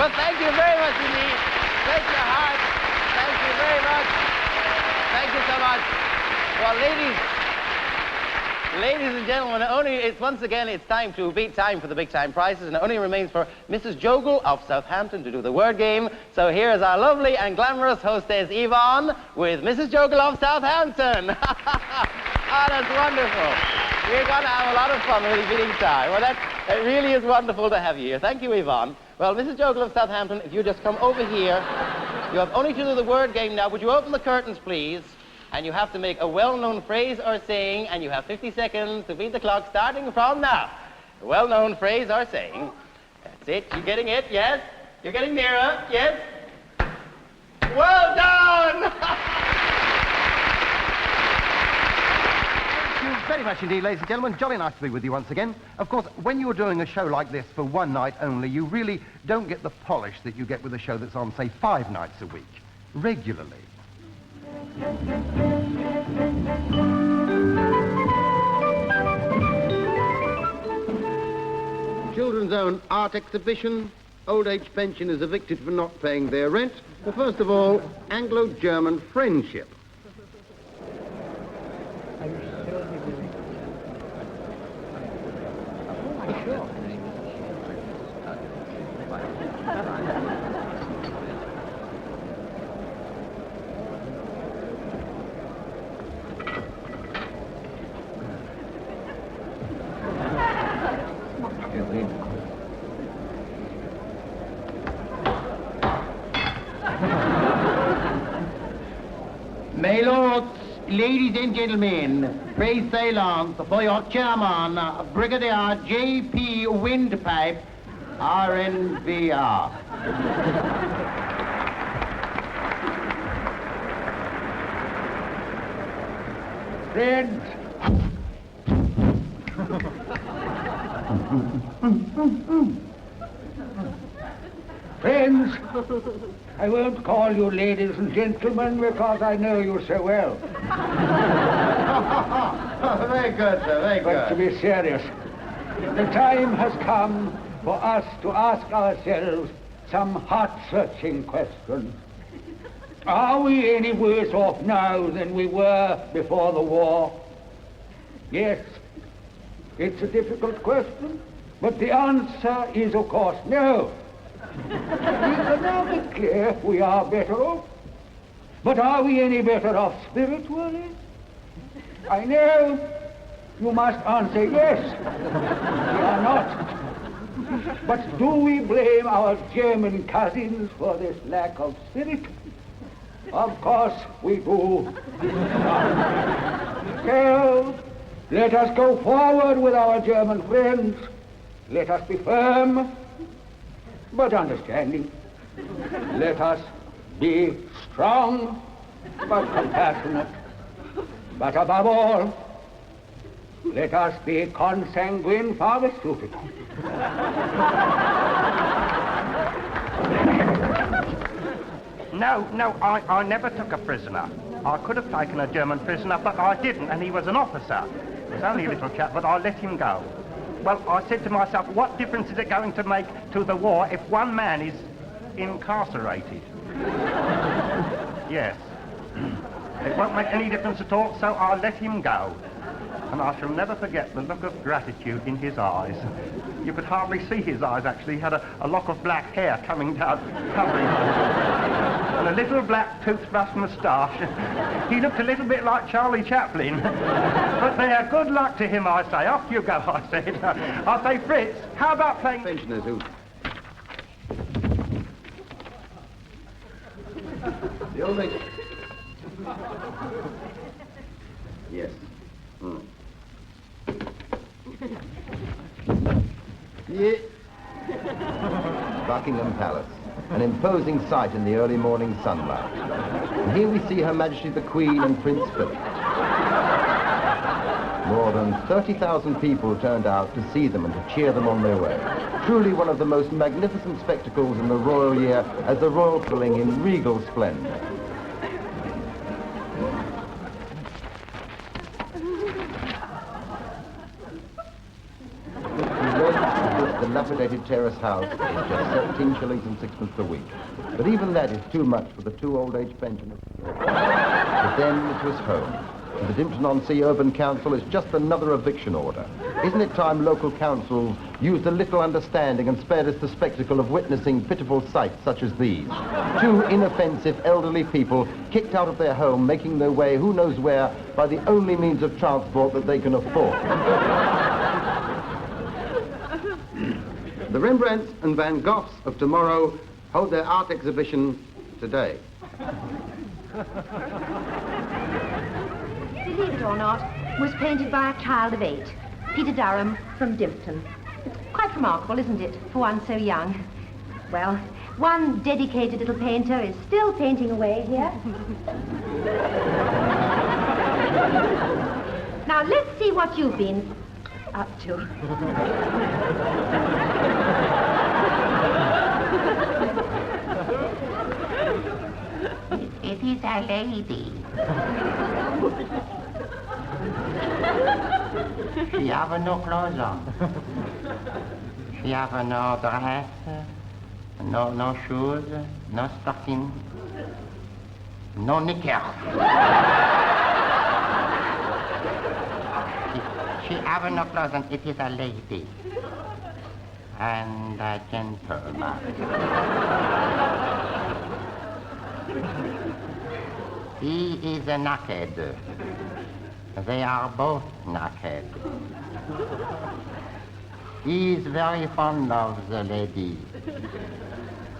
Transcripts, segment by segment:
Well, thank you very much indeed. Bless your heart. Thank you very much. Thank you so much. Well, ladies and gentlemen, once again, it's time to beat time for the big time prizes, and it only remains for Mrs. Jogle of Southampton to do the word game. So here is our lovely and glamorous hostess, Yvonne, with Mrs. Jogle of Southampton. Oh, that's wonderful. We're going to have a lot of fun with beating time. Well, it really is wonderful to have you here. Thank you, Yvonne. Well, Mrs. Jogle of Southampton, if you just come over here. You have only to do the word game now. Would you open the curtains, please? And you have to make a well-known phrase or saying, and you have 50 seconds to beat the clock starting from now. A well-known phrase or saying. That's it. You getting it? Yes? You're getting nearer? Yes? Well done! Thank you very much indeed, ladies and gentlemen. Jolly nice to be with you once again. Of course, when you're doing a show like this for one night only, you really don't get the polish that you get with a show that's on, say, 5 nights a week, regularly. Children's own art exhibition. Old age pensioners evicted for not paying their rent. Well, first of all, Anglo-German friendship. My lords, ladies and gentlemen, pray silence for your chairman, Brigadier J.P. Windpipe, RNVR. Friends, friends, I won't call you ladies and gentlemen because I know you so well. Very good, sir, very good. But to be serious, the time has come for us to ask ourselves some heart-searching questions. Are we any worse off now than we were before the war? Yes, it's a difficult question, but the answer is, of course, no. Economically, we are better off. But are we any better off spiritually? I know you must answer yes. We are not. But do we blame our German cousins for this lack of spirit? Of course we do. So, let us go forward with our German friends. Let us be firm, but understanding. Let us be strong, but compassionate. But above all, let us be consanguine pharmaceutical. No, I never took a prisoner. I could have taken a German prisoner, but I didn't, and he was an officer. He was only a little chap, but I let him go. Well, I said to myself, what difference is it going to make to the war if one man is incarcerated? Yes. It won't make any difference at all, so I let him go. And I shall never forget the look of gratitude in his eyes. You could hardly see his eyes, actually. He had a lock of black hair coming down, covering him. And a little black toothbrush moustache. He looked a little bit like Charlie Chaplin. But there, good luck to him, I say. Off you go, I said. I say, Fritz, how about playing... Pensioners who... The old age... Yes. Yeah. Buckingham Palace, an imposing sight in the early morning sunlight. And here we see Her Majesty the Queen and Prince Philip. More than 30,000 people turned out to see them and to cheer them on their way. Truly one of the most magnificent spectacles in the royal year as the royal filling in regal splendor. The dilapidated terrace house is just 17 shillings and sixpence a week. But even that is too much for the 2 old age pensioners. But then it was home. And the Dimpton-on-Sea Urban Council is just another eviction order. Isn't it time local councils used a little understanding and spared us the spectacle of witnessing pitiful sights such as these? 2 inoffensive elderly people kicked out of their home, making their way who knows where by the only means of transport that they can afford. The Rembrandts and Van Goghs of tomorrow hold their art exhibition today. Believe it or not, was painted by a child of 8, Peter Durham from Dimpton. It's quite remarkable, isn't it, for one so young? Well, one dedicated little painter is still painting away here. Now, let's see what you've been up to. It is a lady. She have no clothes on. She have no dress, no shoes, no stocking, no knickers. She have no clothes on. It is a lady and a gentleman. He is naked. They are both naked. He is very fond of the lady.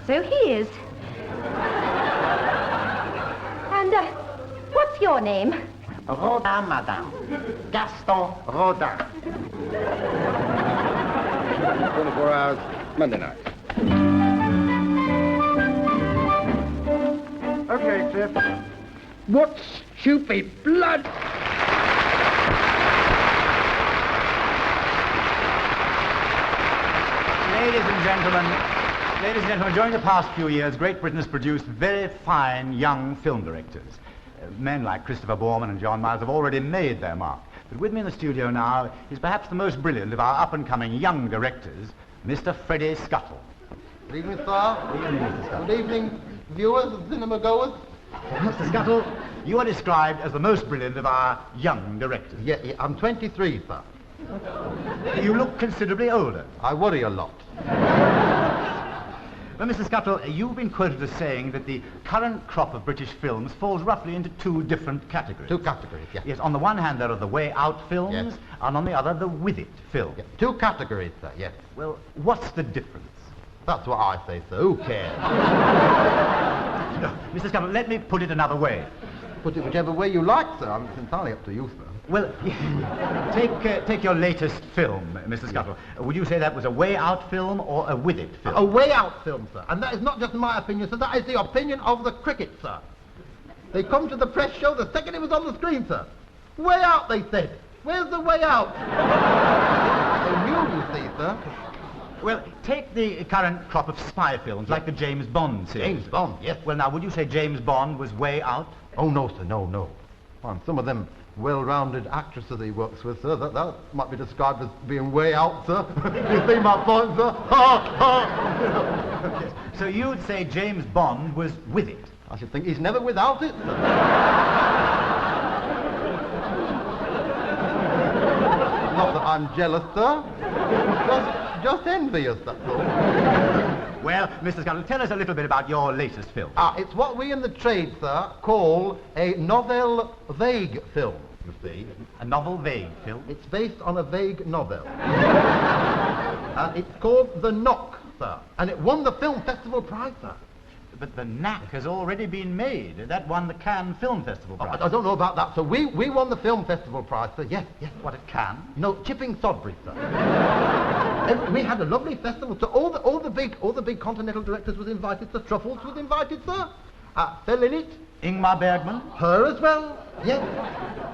So he is. And, what's your name? Rodin, madame. Gaston Rodin. 24 hours, Monday night. Okay, Cliff. What stupid blood! Ladies and gentlemen, during the past few years, Great Britain has produced very fine young film directors. Men like Christopher Borman and John Miles have already made their mark. But with me in the studio now is perhaps the most brilliant of our up-and-coming young directors, Mr. Freddie Scuttle. Good evening, sir. Good evening, Mr. Scuttle. Good evening, viewers and cinema goers. Mr. Scuttle, you are described as the most brilliant of our young directors. Yeah, I'm 23, sir. You look considerably older. I worry a lot. Well, Mr. Scuttle, you've been quoted as saying that the current crop of British films falls roughly into 2 different categories. 2 categories, yeah. Yes, on the one hand there are the way out films, Yes. and on the other the with it films. Yeah, 2 categories, sir, yes. Well, what's the difference? That's what I say, sir. Who cares? No, Mr. Scuttle, let me put it another way. Put it whichever way you like, sir. It's entirely up to you, sir. Well, take your latest film, Mr. Scuttle. Would you say that was a way out film or a with it film? A way out film, sir. And that is not just my opinion, sir. That is the opinion of the cricket, sir. They come to the press show the second it was on the screen, sir. Way out, they said. Where's the way out? They knew, you see, sir. Well, take the current crop of spy films, like the James Bond series. James Bond, yes. Well, now, would you say James Bond was way out? Oh, no, sir, no. And some of them well-rounded actresses he works with, sir, that might be described as being way out, sir. You see my point, sir? Yes. So you'd say James Bond was with it? I should think he's never without it, sir. Not that I'm jealous, sir. Just envious, that's all. Well, Mr. Scuttle, tell us a little bit about your latest film. It's what we in the trade, sir, call a novel vague film, you see. A novel vague film? It's based on a vague novel. And it's called The Knock, sir. And it won the Film Festival Prize, sir. But The Knack has already been made. That won the Cannes Film Festival Prize. I don't know about that, sir. We won the Film Festival Prize, sir. Yes. What, at Cannes? No, Chipping Sodbury, sir. We had a lovely festival, so all the big continental directors was invited, sir. Truffles was invited, sir. Fell in it. Ingmar Bergman? Her as well, yes.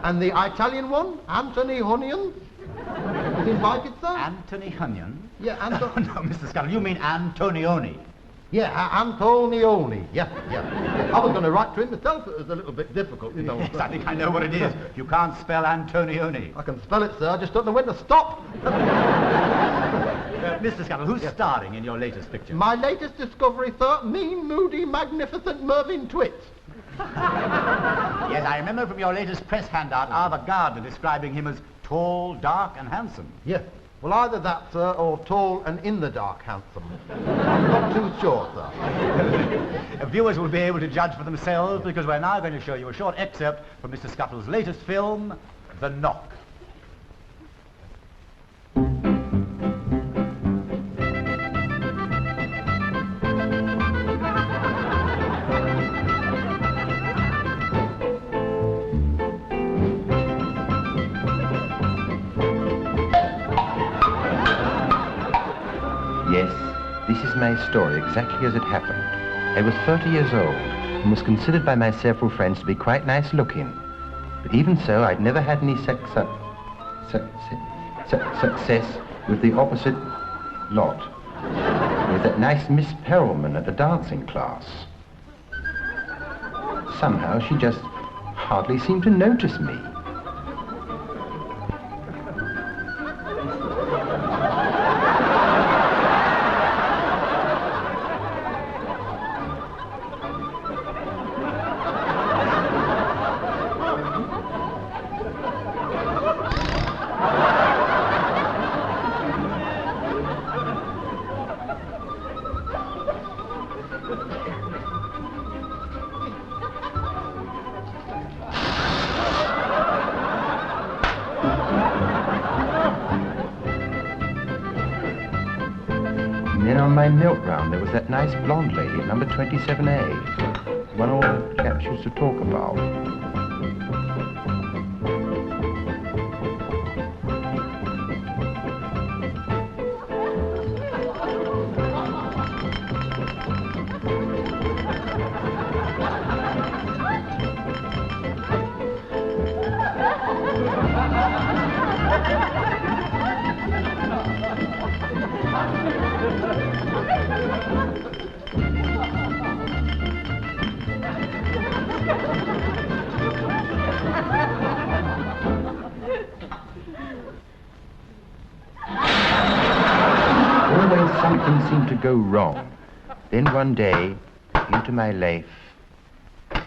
And the Italian one, Anthony Honion, was invited, sir. Anthony Hunyon? Yeah, No, Mr. Scuttle, you mean Antonioni. Yeah, Antonioni. Yeah. I was going to write to him myself, but it was a little bit difficult, you know. Yes, I think I know what it is. You can't spell Antonioni. I can spell it, sir. I just don't know when to stop. Mr. Scuttle, who's starring in your latest picture? My latest discovery, sir, mean, moody, magnificent Mervyn Twits. Yes, I remember from your latest press handout, Arthur Gardner describing him as tall, dark, and handsome. Yes. Well, either that, sir, or tall and in the dark handsome. I'm not too sure, sir. Viewers will be able to judge for themselves because we're now going to show you a short excerpt from Mr. Scuttle's latest film, The Knock. Yes, this is my story exactly as it happened. I was 30 years old and was considered by my several friends to be quite nice looking. But even so, I'd never had any success with the opposite lot. With that nice Miss Perelman at the dancing class. Somehow she just hardly seemed to notice me. And then on my milk round, there was that nice blonde lady at number 27A. One all chaps used to talk about. Always something seemed to go wrong. Then one day, into my life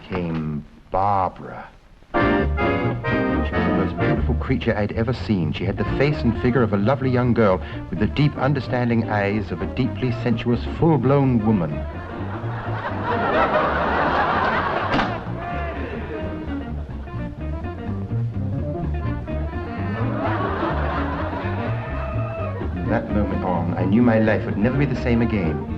came Barbara. She was the most beautiful creature I'd ever seen. She had the face and figure of a lovely young girl with the deep, understanding eyes of a deeply sensuous, full-blown woman. From that moment on, I knew my life would never be the same again.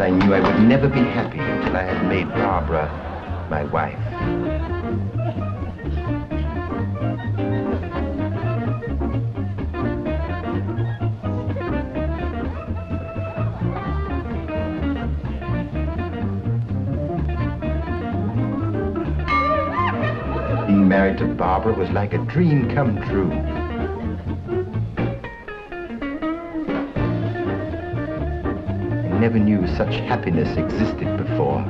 I knew I would never be happy until I had made Barbara my wife. Being married to Barbara was like a dream come true. I never knew such happiness existed before.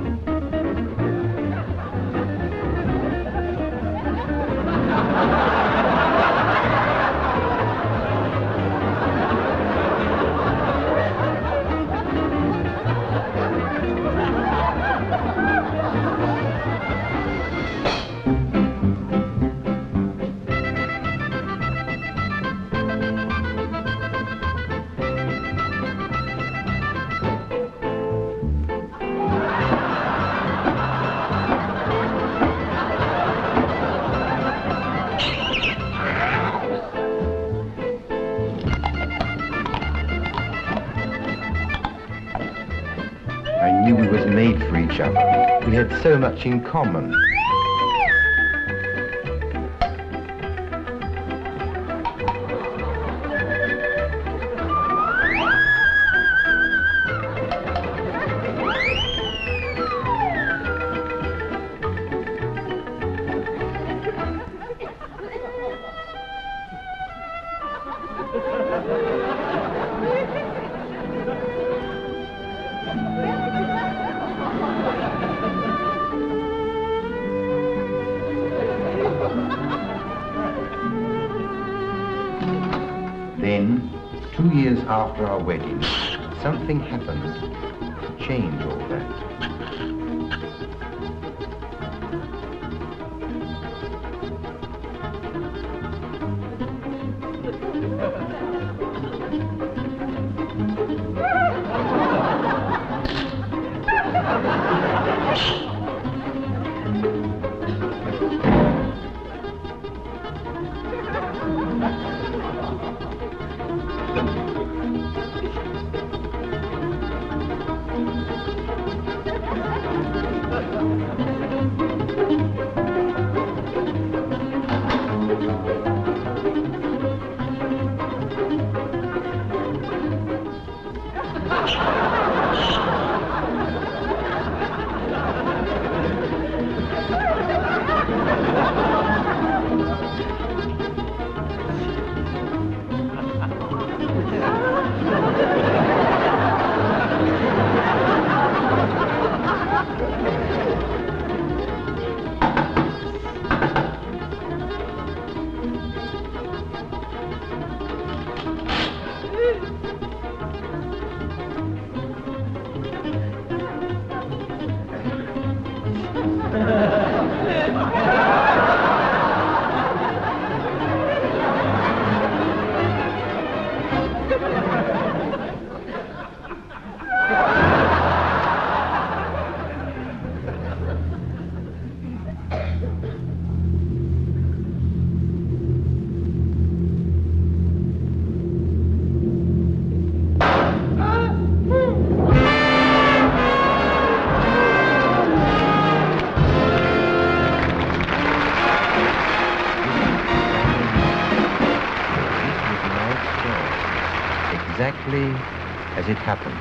I knew we was made for each other. We had so much in common. Then, 2 years after our wedding, something happened to change all that. Exactly as it happened.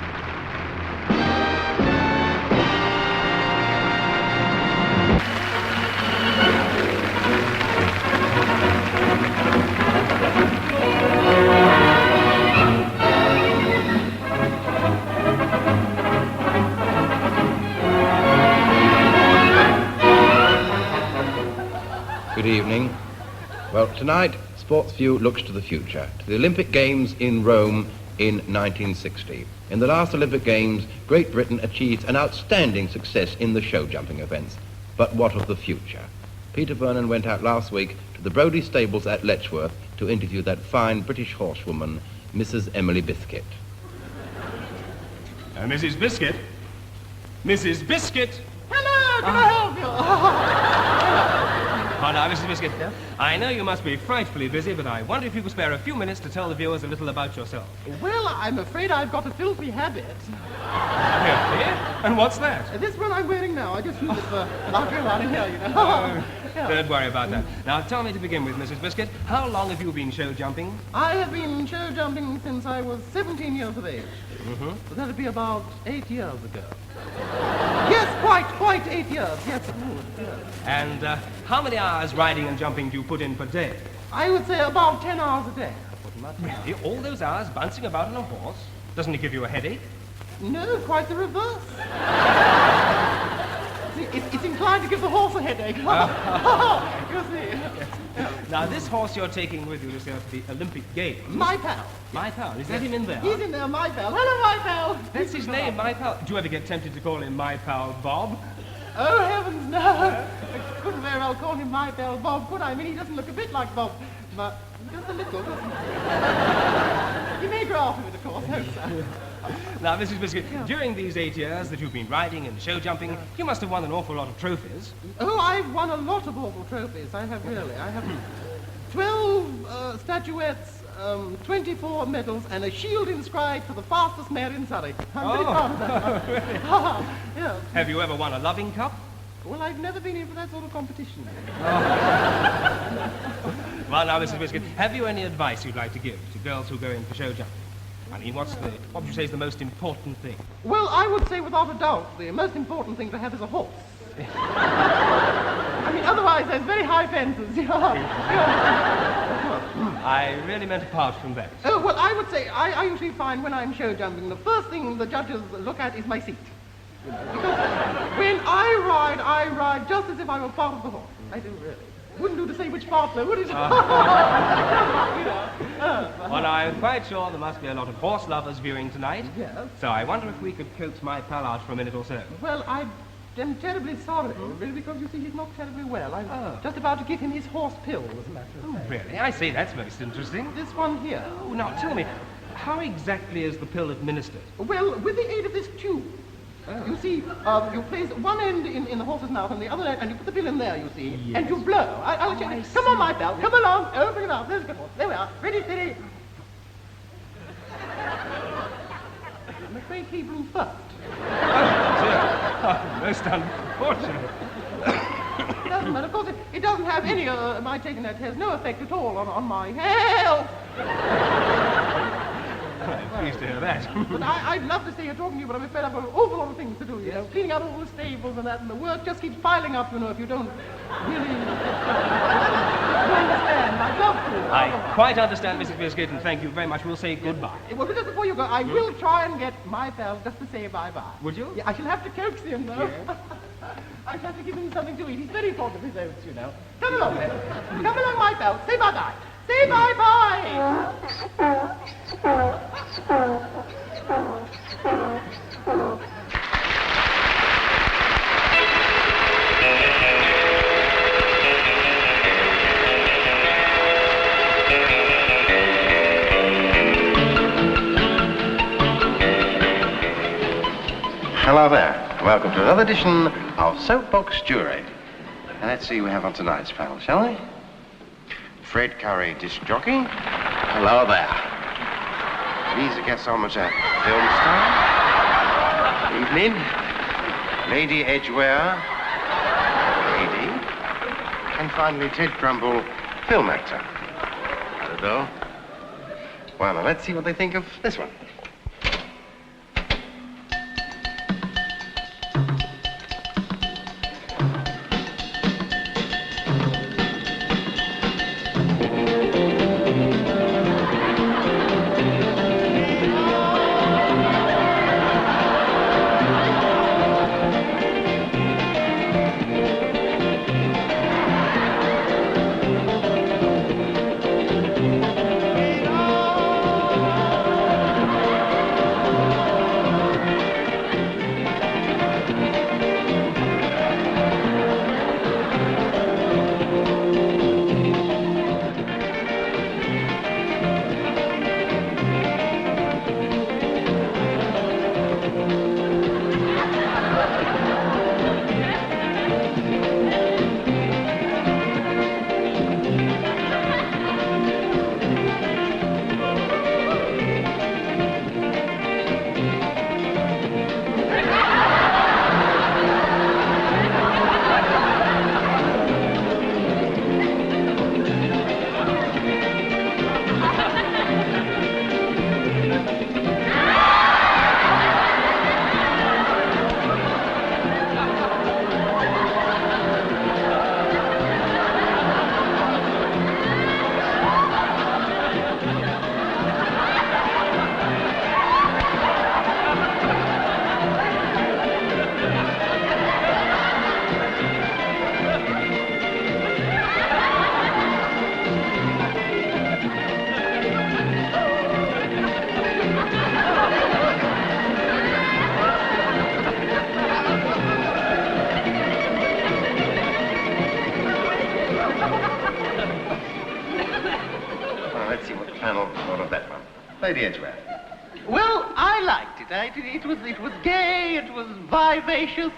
Good evening. Well, tonight, Sports View looks to the future, to the Olympic Games in Rome in 1960. In the last Olympic Games, Great Britain achieved an outstanding success in the showjumping events. But what of the future? Peter Vernon went out last week to the Brodie stables at Letchworth to interview that fine British horsewoman, Mrs. Emily Biscuit. Mrs. Biscuit? Mrs. Biscuit? Hello, can I help you? Oh, now, Mrs. Biscuit, I know you must be frightfully busy, but I wonder if you could spare a few minutes to tell the viewers a little about yourself. Well, I'm afraid I've got a filthy habit. Really? And what's that? This one I'm wearing now. I just use it for laughing around in here, you know. Yeah. Don't worry about that. Now, tell me to begin with, Mrs. Biscuit, how long have you been show jumping? I have been show jumping since I was 17 years of age. Mm-hmm. So that'd be about 8 years ago. Yes, quite 8 years. Yes, it would. Yes. And how many hours riding and jumping do you put in per day? I would say about 10 hours a day. Really? All those hours bouncing about on a horse? Doesn't it give you a headache? No, quite the reverse. See, it's inclined to give the horse a headache. You see. Now, this horse you're taking with you to the Olympic Games. My pal. My pal. Is that him in there? He's in there, my pal. Hello, my pal. That's his name, my pal. Do you ever get tempted to call him my pal Bob? Oh, heavens, no. I couldn't very well call him my pal Bob, could I? I mean, he doesn't look a bit like Bob, but just a little, doesn't he? He may grow off of it, of course, hope so. Now, Mrs. Biscuit, during these 8 years that you've been riding and show jumping, you must have won an awful lot of trophies. Oh, I've won a lot of awful trophies. I have really. I have 12 statuettes, 24 medals, and a shield inscribed for the fastest mare in Surrey. I'm very proud of that. Really? Yeah. Have you ever won a loving cup? Well, I've never been in for that sort of competition. Well, now, Mrs. Biscuit, have you any advice you'd like to give to girls who go in for show jumping? I mean, what would you say is the most important thing? Well, I would say without a doubt the most important thing to have is a horse. I mean, otherwise there's very high fences. I really meant apart from that. Oh, well, I would say I usually find when I'm show jumping, the first thing the judges look at is my seat. Because when I ride just as if I were part of the horse. I do really. Wouldn't do to say which part, though, would it? Well, I'm quite sure there must be a lot of horse lovers viewing tonight. Yes. So I wonder if we could coax my pal out for a minute or so. Well, I am terribly sorry, really, because you see he's not terribly well. I'm just about to give him his horse pill, as a matter of fact. Really? I see. That's most interesting. This one here. Oh, now tell me, how exactly is the pill administered? Well, with the aid of this tube. You see, you place one end in the horse's mouth and the other end, and you put the pill in there, you see, and you blow. I'll check it. Come on, my pal, come along. Open it up. There's a good horse. There we are. Ready, steady. I'm afraid he blew first. Most unfortunate. Doesn't matter. Of course, it doesn't have any, my taking that has no effect at all on my health. I'm pleased to hear that. But I'd love to stay here talking to you, but I'm afraid I've got an awful lot of things to do, you know. Cleaning out all the stables and that, and the work just keeps piling up, you know, if you don't really... You understand. I'd love to. I quite understand, Mrs. Biscuit, and thank you very much. We'll say goodbye. Well, just before you go, I will try and get my pal just to say bye-bye. Would you? Yeah, I shall have to coax him, though. Yeah. I shall have to give him something to eat. He's very fond of his oats, you know. Come along, then. Come along, my pal. Say bye-bye. Say bye-bye. Hello there. Welcome to another edition of Soapbox Jury. And let's see who we have on tonight's panel, shall we? Fred Curry, disc jockey. Hello there. Lisa Gasson, film star. Evening. Lady Edgware. Lady. And finally, Ted Crumble, film actor. Hello. Well, now let's see what they think of this one. Lady Edgeworth? Well, I liked it. It was gay, it was vivacious,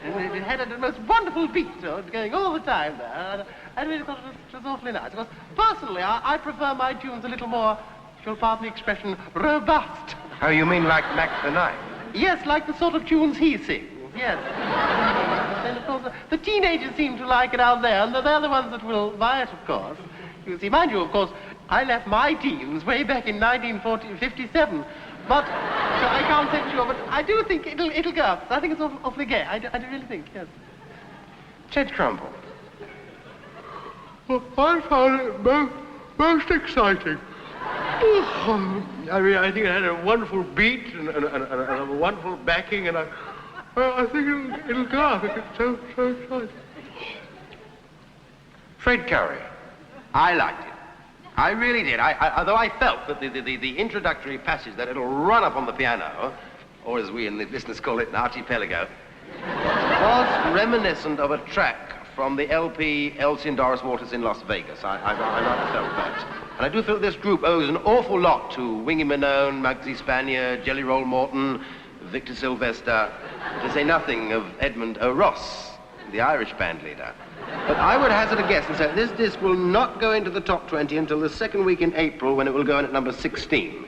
and it had a most wonderful beat going all the time there. I really thought it was awfully nice. Because personally, I prefer my tunes a little more, if you'll pardon the expression, robust. Oh, you mean like Mac the Knife? Yes, like the sort of tunes he sings, yes. And of course, the teenagers seem to like it out there, and they're the ones that will buy it, of course. You see, mind you, of course, I left my teens way back in 1957, but so I can't say for sure, but I do think it'll go up. I think it's awfully gay. I do really think, yes. Ted Crumble. Well, I found it most exciting. I think it had a wonderful beat and a wonderful backing, and I think it'll go up. It's so exciting. Fred Curry. I liked it. I really did. Although I felt that the introductory passage, that little run up on the piano, or as we in the business call it, an archipelago, was reminiscent of a track from the LP Elsie and Doris Waters in Las Vegas. I rather felt that. And I do feel this group owes an awful lot to Wingy Manone, Muggsy Spanier, Jelly Roll Morton, Victor Sylvester, to say nothing of Edmund O'Ross, the Irish band leader. But I would hazard a guess and say this disc will not go into the top 20 until the second week in April, when it will go in at number 16.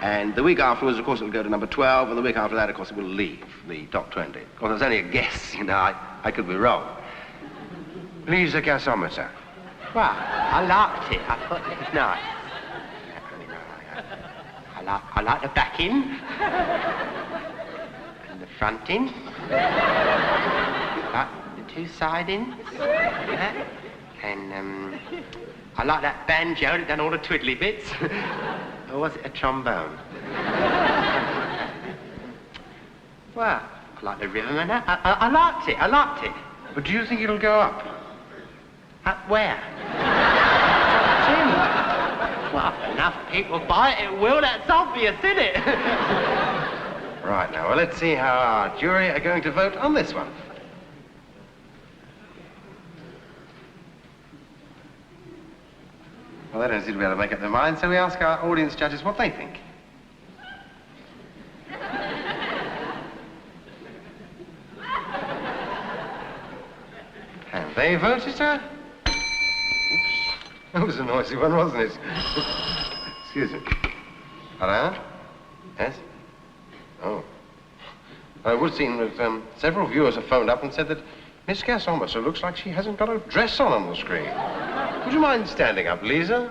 And the week afterwards, of course, it will go to number 12, and the week after that, of course, it will leave the top 20. Of course, it's only a guess, you know, I could be wrong. Please, the gasometer. Well, I liked it. I thought it was nice. I like the backing. And the fronting. Like the two sidings. And, I like that banjo that done all the twiddly bits. Or was it a trombone? Well, I like the rhythm and that. I liked it. But do you think it'll go up? Up where? Jim. Well, if enough people buy it, it will. That's obvious, isn't it? Right, now, well, let's see how our jury are going to vote on this one. Well, they don't seem to be able to make up their minds, so we ask our audience judges what they think. And they voted, sir? That was a noisy one, wasn't it? Excuse me. Hello? Yes? Oh. I would seem that several viewers have phoned up and said that Miss Gasometer looks like she hasn't got a dress on the screen. Would you mind standing up, Lisa?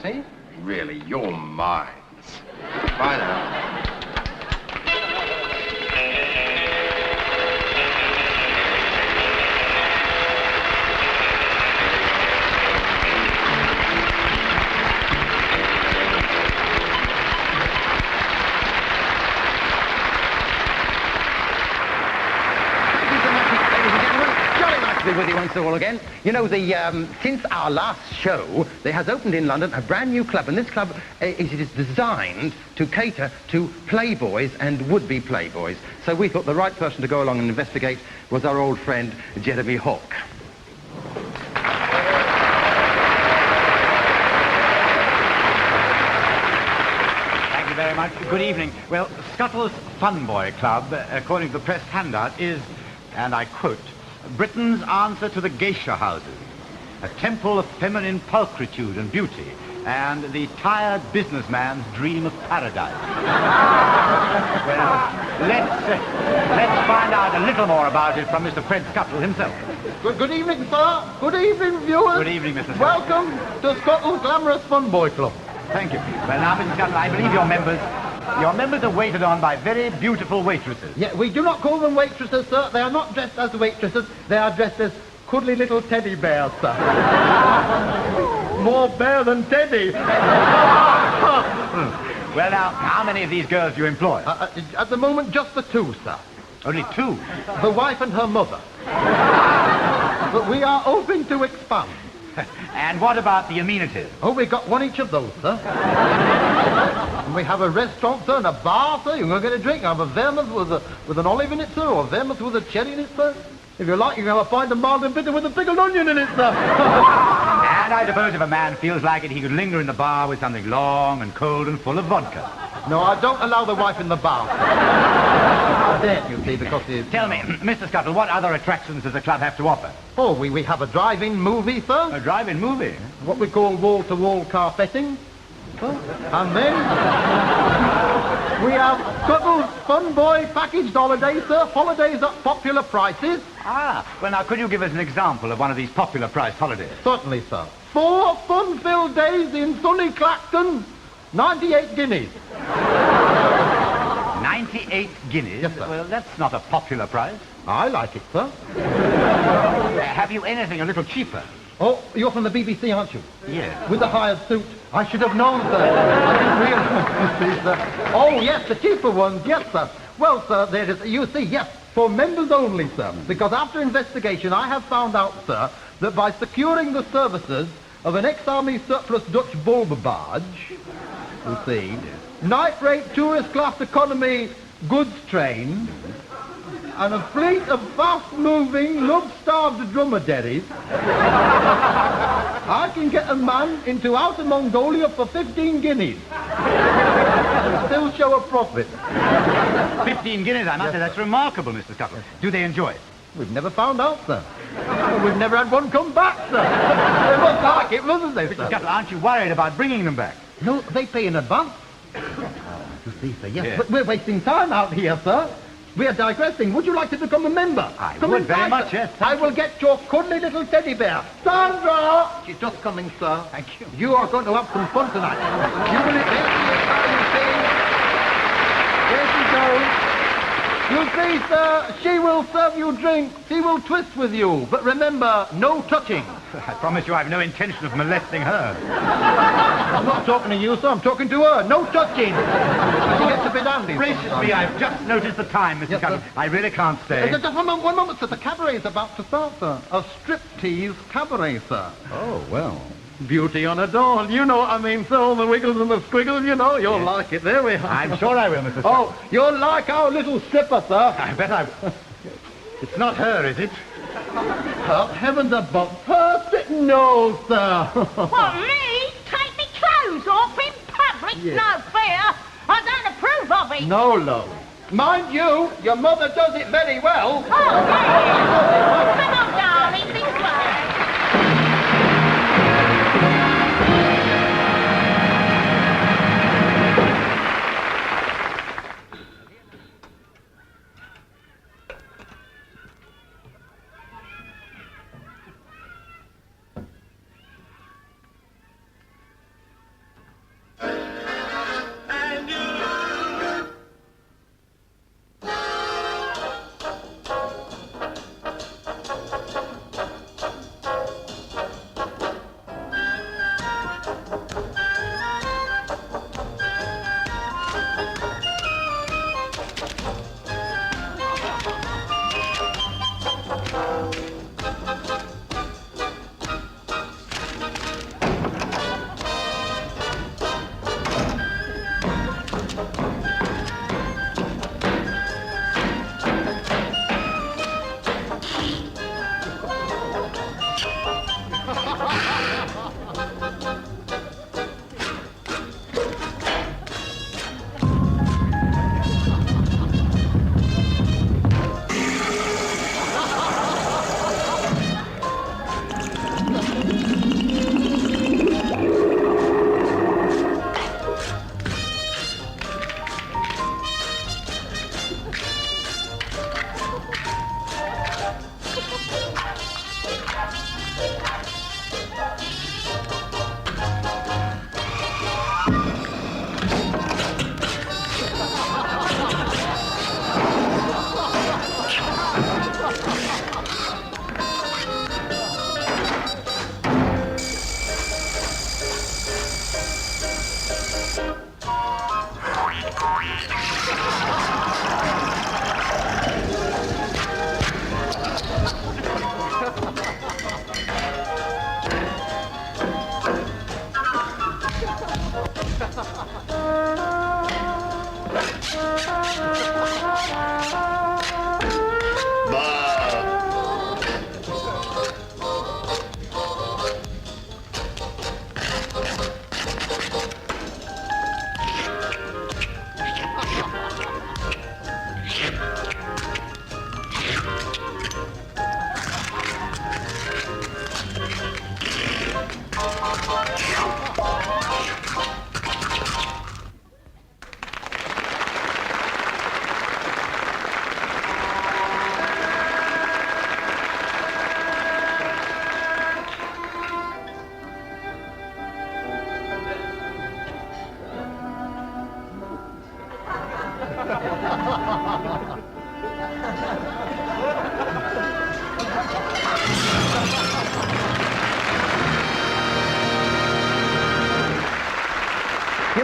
See? Really, your minds. Bye now. With you once all again. You know, since our last show, there has opened in London a brand new club, and this club is designed to cater to playboys and would-be playboys. So we thought the right person to go along and investigate was our old friend Jeremy Hawke. Thank you very much. Good evening. Well, Scuttle's Funboy Club, according to the press handout, is, and I quote, Britain's answer to the geisha houses, a temple of feminine pulchritude and beauty, and the tired businessman's dream of paradise. Well, let's find out a little more about it from Mr. Fred Scuttle himself. Good evening, sir. Good evening, viewers. Good evening, Mr. Scuttle. Welcome to Scuttle's Glamorous Funboy Club. Thank you. Well, now, Mr. Scuttle, I believe your members are waited on by very beautiful waitresses. Yeah, we do not call them waitresses, sir. They are not dressed as waitresses. They are dressed as cuddly little teddy bears, sir. More bear than teddy. Well, now, how many of these girls do you employ? At the moment, just the two, sir. Only two? The wife and her mother. But we are hoping to expand. And what about the amenities? Oh, we've got one each of those, sir. And we have a restaurant, sir, and a bar, sir. You can go get a drink. I have a vermouth with an olive in it, sir, or a vermouth with a cherry in it, sir. If you like, you can have a pint of mild and bitter with a pickled onion in it, sir. And I suppose if a man feels like it, he could linger in the bar with something long and cold and full of vodka. No, I don't allow the wife in the bar. I daren't, you see, because the... Tell me, Mr. Scuttle, what other attractions does the club have to offer? Oh, we have a drive-in movie, sir. A drive-in movie? What we call wall-to-wall carpeting. And then we have Scuttle's Funboy packaged holidays, sir. Holidays at popular prices. Ah, well, now, could you give us an example of one of these popular priced holidays? Certainly, sir. 4 fun-filled days in sunny Clacton, 98 guineas. 98 guineas? Yes, sir. Well, that's not a popular price. I like it, sir. Have you anything a little cheaper? Oh, you're from the BBC, aren't you? Yes. With the hired suit. I should have known, sir. I didn't realise, you see, sir. Oh, yes, the cheaper ones, yes, sir. Well, sir, there is, you see, yes, for members only, sir. Because after investigation, I have found out, sir, that by securing the services of an ex-army surplus Dutch bulb barge, you see, night rate tourist class economy goods train, and a fleet of fast-moving, love-starved dromedaries, I can get a man into Outer Mongolia for 15 guineas. And still show a profit. 15 guineas, I must say, that's remarkable, Mr. Scuttle. Do they enjoy it? We've never found out, sir. We've never had one come back, sir. They must like it, mustn't they, Mr. sir? Scuttle, aren't you worried about bringing them back? No, they pay in advance. You see, sir, yes, Yes. but we're wasting time out here, sir. We are digressing. Would you like to become a member? I Come would inside, very much, sir. yes. I will get your cuddly little teddy bear. Sandra! She's just coming, sir. Thank you. You are going to have some fun tonight. You will... There she goes. You see, sir, she will serve you drink. She will twist with you. But remember, no touching. I promise you I have no intention of molesting her. I'm not talking to you, sir. I'm talking to her. No touching. She gets a bit handy. Gracious me, I've just noticed the time, Mr. Yes, Scuttle. sir. I really can't stay. Just one moment, sir. The cabaret is about to start, sir. A striptease cabaret, sir. Oh, well. Beauty on a doll. You know what I mean, sir. All the wiggles and the squiggles, you know. You'll like it. There we are. I'm sure I will, Mr. Scuttle. Oh, you'll like our little stripper, sir. I bet I... It's not her, is it? Oh, heavens above. Perfect. No, sir. What, me? Take me clothes off in public? Yes. No fair. I don't approve of it. No, love. Mind you, your mother does it very well. Oh, yeah. Come on, darling, this way. You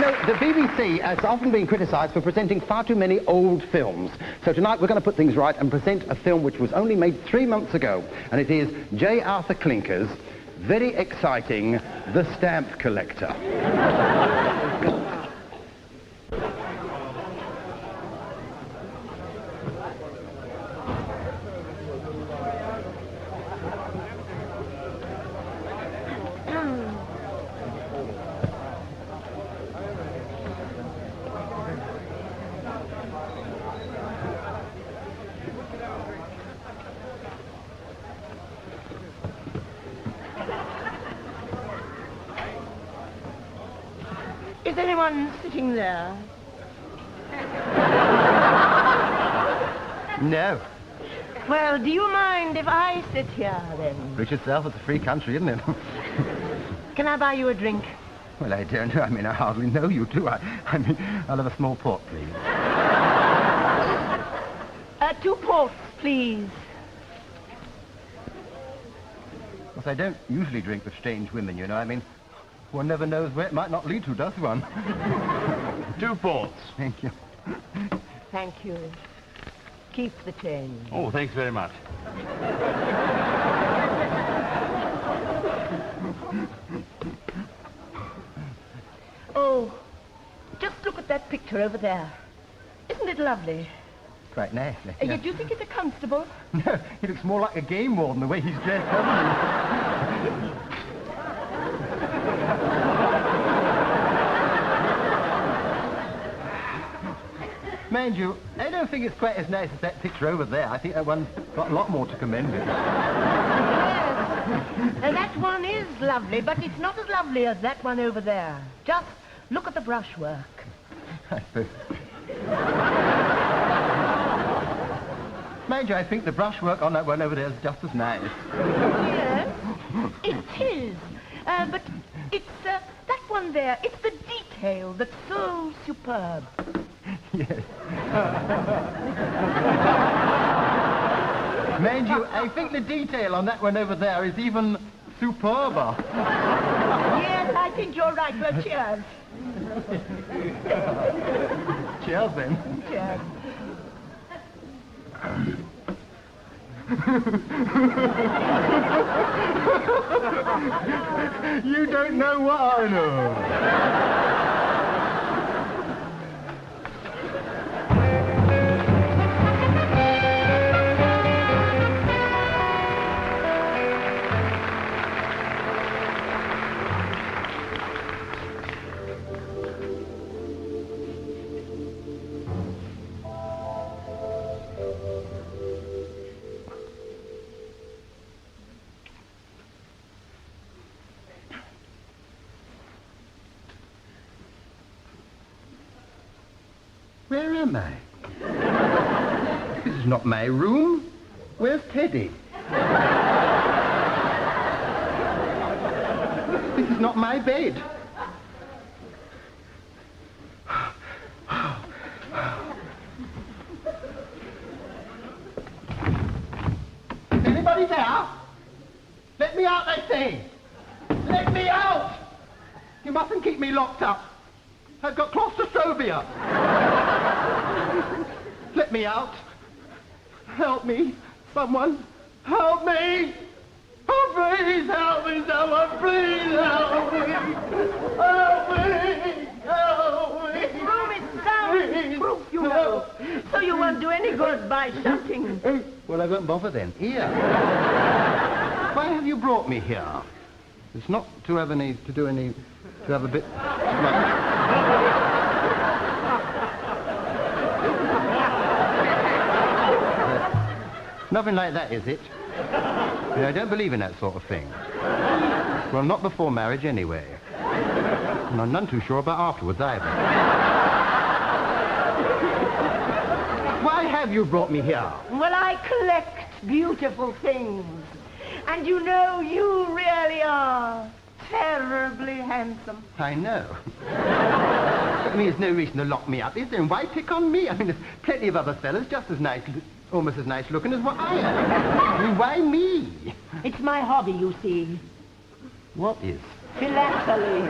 know, the BBC has often been criticised for presenting far too many old films. So tonight we're going to put things right and present a film which was only made 3 months ago. And it is J. Arthur Klinker's very exciting The Stamp Collector. Is anyone sitting there? No. Well, do you mind if I sit here, then? Rich itself, it's a free country, isn't it? Can I buy you a drink? Well, I don't know. I mean, I hardly know you, do I? I mean, I'll have a small port, please. 2 ports, please. Well, I don't usually drink with strange women, you know. I mean, one never knows where it might not lead to, does one? 2 ports. Thank you. Thank you. Keep the change. Oh, thanks very much. Oh, just look at that picture over there. Isn't it lovely? Quite nice. Do you think it's a constable? No, he looks more like a game warden the way he's dressed, doesn't he? Mind you, I don't think it's quite as nice as that picture over there. I think that one's got a lot more to commend it. Yes. That one is lovely, but it's not as lovely as that one over there. Just look at the brushwork. I suppose. Mind you, I think the brushwork on that one over there is just as nice. Yes, it is. But it's that one there. It's the detail that's so superb. Yes. Mind you, I think the detail on that one over there is even superber. Yes, I think you're right. Well, cheers. Cheers, then. Cheers. You don't know what I know. Where am I? This is not my room. Where's Teddy? This is not my bed. Is anybody there? Let me out, I say. Let me out! You mustn't keep me locked up. I've got claustrophobia. Let me out. Help me. Someone. Help me. Oh, please help me, someone. Please help me. Help me. Help me. Room is soundproof, you know. So you won't do any good by shouting. Well, I won't bother then. Here. Why have you brought me here? It's not to have a bit... Nothing like that, is it? Yeah, I don't believe in that sort of thing. Well, not before marriage, anyway. And I'm none too sure about afterwards, either. Why have you brought me here? Well, I collect beautiful things. And you know, you really are terribly handsome. I know. I mean, there's no reason to lock me up, is there? And why pick on me? I mean, there's plenty of other fellas just as nice, almost as nice looking as what I am. I mean, why me? It's my hobby, you see. What is? Philately.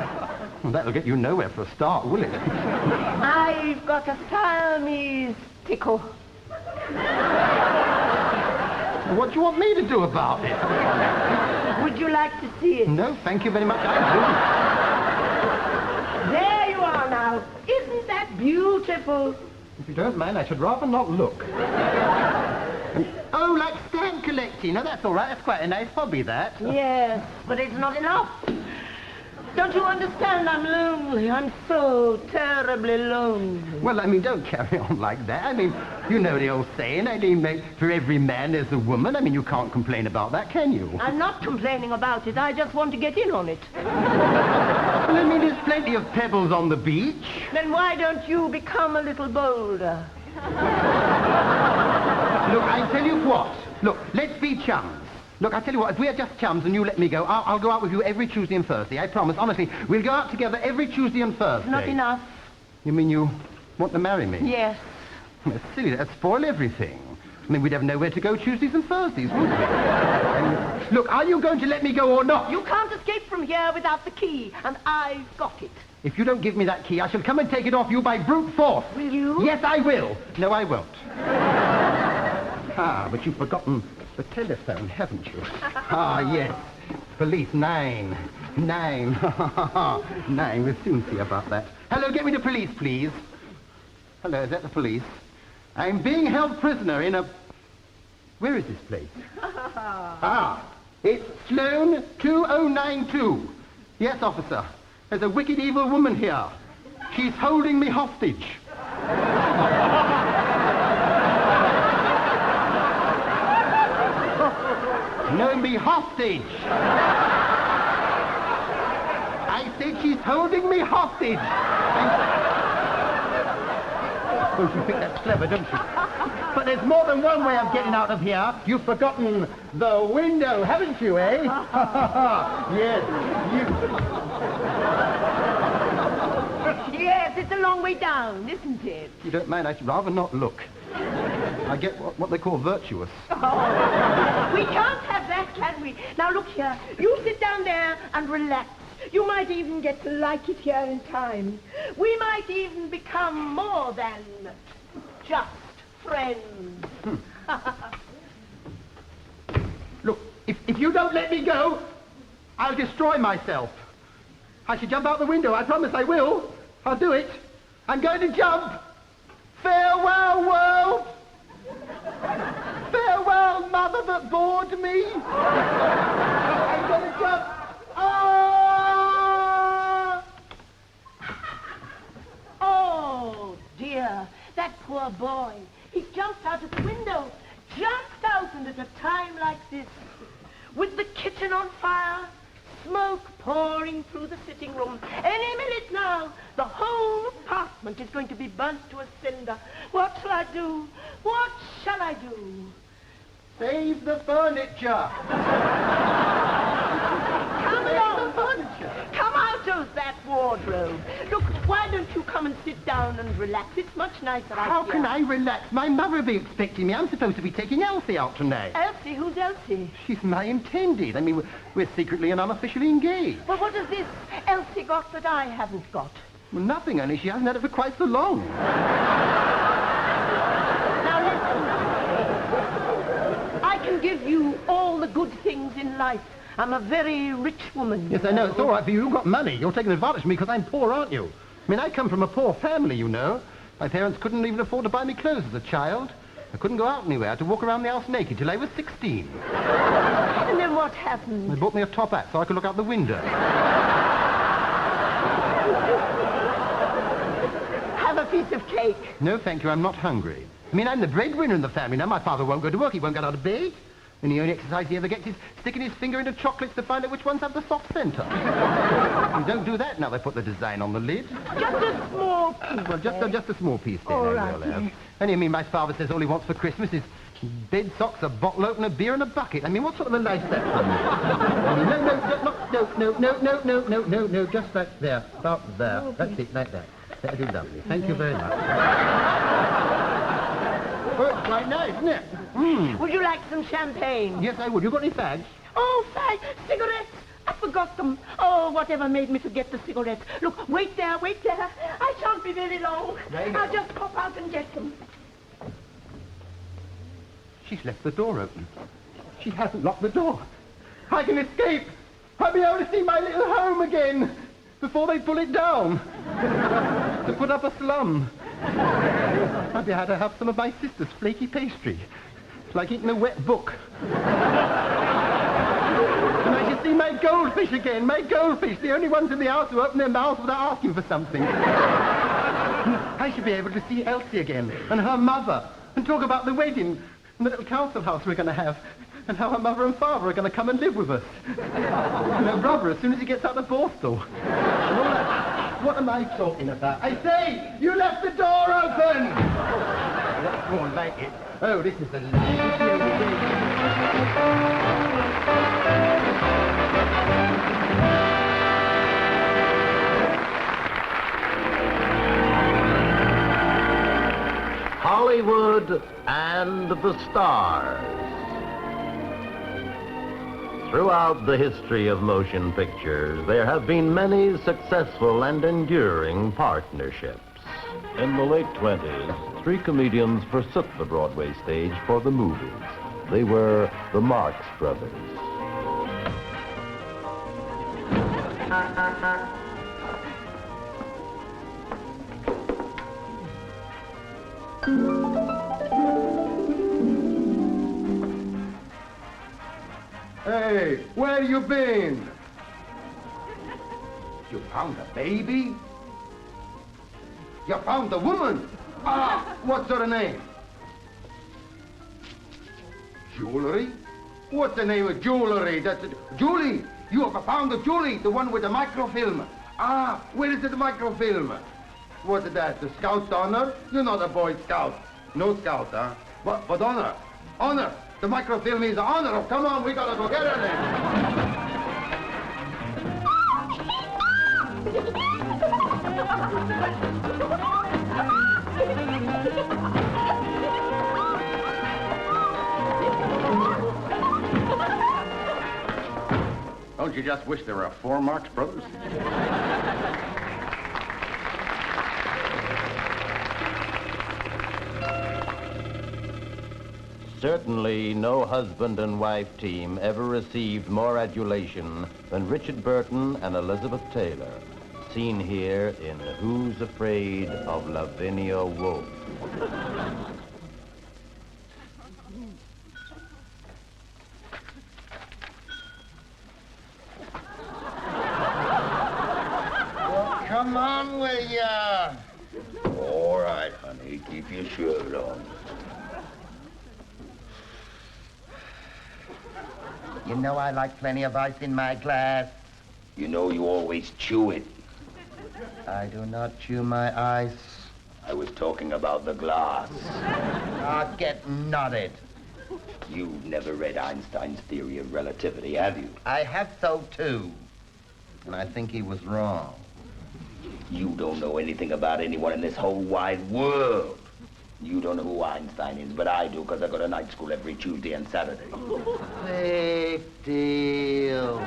Well, that'll get you nowhere for a start, will it? I've got a Siamese tickle. What do you want me to do about it? Would you like to see it? No, thank you very much. I There you are now. Isn't that beautiful? do. If you don't mind, I should rather not look. Oh, like stamp collecting. No, that's all right. That's quite a nice hobby, that. Yes, but it's not enough. Don't you understand? I'm lonely. I'm so terribly lonely. Well, I mean, don't carry on like that. I mean, you know the old saying, I mean, for every man there's a woman. I mean, you can't complain about that, can you? I'm not complaining about it. I just want to get in on it. Well, I mean, there's plenty of pebbles on the beach. Then why don't you become a little bolder? Look, I tell you what. Look, let's be chums. Look, I tell you what, if we're just chums and you let me go, I'll go out with you every Tuesday and Thursday. I promise, honestly. We'll go out together every Tuesday and Thursday. Not enough. You mean you want to marry me? Yes. That's silly. That'd spoil everything. I mean, we'd have nowhere to go Tuesdays and Thursdays, wouldn't we? Look, are you going to let me go or not? You can't escape from here without the key, and I've got it. If you don't give me that key, I shall come and take it off you by brute force. Will you? Yes, I will. No, I won't. Ah, but you've forgotten the telephone, haven't you? Ah, yes. Police, 9. 9. 9. We'll soon see about that. Hello, get me the police, please. Hello, is that the police? I'm being held prisoner in a... Where is this place? It's Sloane 2092. Yes, officer. There's a wicked evil woman here. She's holding me hostage. No, me hostage. I said she's holding me hostage. Oh, you think that's clever, don't you? But there's more than one way of getting out of here. You've forgotten the window, haven't you, eh? Yes, you... Yes, it's a long way down, isn't it? You don't mind, I'd rather not look. I get what they call virtuous. Oh, we can't have that, can we? Now, look here. You sit down there and relax. You might even get to like it here in time. We might even become more than just friends. Look, if you don't let me go, I'll destroy myself. I should jump out the window. I promise I will. I'll do it. I'm going to jump. Farewell, world. Farewell, mother that bored me. I'm going to jump. Oh! Oh, dear. That poor boy. He jumped out of the window. Jumped out, and at a time like this, with the kitchen on fire, smoke pouring through the sitting room. Any minute now, the whole apartment is going to be burnt to a cinder. What shall I do? What shall I do? Save the furniture. Come along, come out of that wardrobe. Look, why don't you come and sit down and relax? It's much nicer out How here. can I relax? My mother will be expecting me. I'm supposed to be taking Elsie out tonight. Elsie? Who's Elsie? She's my intended. I mean, we're secretly and unofficially engaged. Well, what has this Elsie got that I haven't got? Well, nothing, only she hasn't had it for quite so long. Now listen. I can give you all the good things in life. I'm a very rich woman. Yes, I know. It's all right for you. You've got money. You're taking advantage of me because I'm poor, aren't you? I mean, I come from a poor family, you know. My parents couldn't even afford to buy me clothes as a child. I couldn't go out anywhere. I had to walk around the house naked till I was 16. And then what happened? They bought me a top hat so I could look out the window. Have a piece of cake. No, thank you. I'm not hungry. I mean, I'm the breadwinner in the family. Now, my father won't go to work. He won't get out of bed. And the only exercise he ever gets is sticking his finger into chocolates to find out which ones have the soft centre. You don't do that now they put the design on the lid. Just a small piece. Well, just a small piece then, All I right, will have. yes. And I mean, my father says all he wants for Christmas is bed socks, a bottle opener, beer and a bucket. I mean, what sort of a life's that for me? No, just that there, about there. That's it, like that. Very lovely. Thank you very much. Oh, it's quite nice, isn't it? Would you like some champagne? Yes, I would. You got any fags? Oh, fags. Cigarettes. I forgot them. Oh, whatever made me forget the cigarettes. Look, wait there, wait there. I shan't be very long. I'll just pop out and get them. She's left the door open. She hasn't locked the door. I can escape. I'll be able to see my little home again before they pull it down to put up a slum. I'll be able to have some of my sister's flaky pastry. It's like eating a wet book. And I should see my goldfish again, my goldfish, the only ones in the house who open their mouths without asking for something. I should be able to see Elsie again, and her mother, and talk about the wedding, and the little council house we're going to have, and how her mother and father are going to come and live with us. And her brother as soon as he gets out of Borstal. And all that. What am I talking about? I say, you left the door open! That's more like it. Oh, this is the Hollywood and the stars. Throughout the history of motion pictures, there have been many successful and enduring partnerships. In the late 20s, 3 comedians forsook the Broadway stage for the movies. They were the Marx Brothers. Hey, where you been? You found a baby? You found a woman? Ah, what's her name? Jewelry? What's the name of jewelry? That's it. Julie! You have found a Julie, the one with the microfilm. Ah, where is the microfilm? What's that, the Scout's honor? You're not a Boy Scout. No Scout, huh? But honor. Honor. The microfilm is honor. Oh, come on, we gotta go get her then. Don't you just wish there were 4 Marx Brothers? Certainly, no husband and wife team ever received more adulation than Richard Burton and Elizabeth Taylor, seen here in Who's Afraid of Lavinia Wolf? Well, come on, will ya? All right, honey, keep your shirt on. You know I like plenty of ice in my glass. You know you always chew it. I do not chew my ice. I was talking about the glass. Ah, get knotted. You've never read Einstein's theory of relativity, have you? I have so too. And I think he was wrong. You don't know anything about anyone in this whole wide world. You don't know who Einstein is, but I do, because I go to night school every Tuesday and Saturday. Big deal.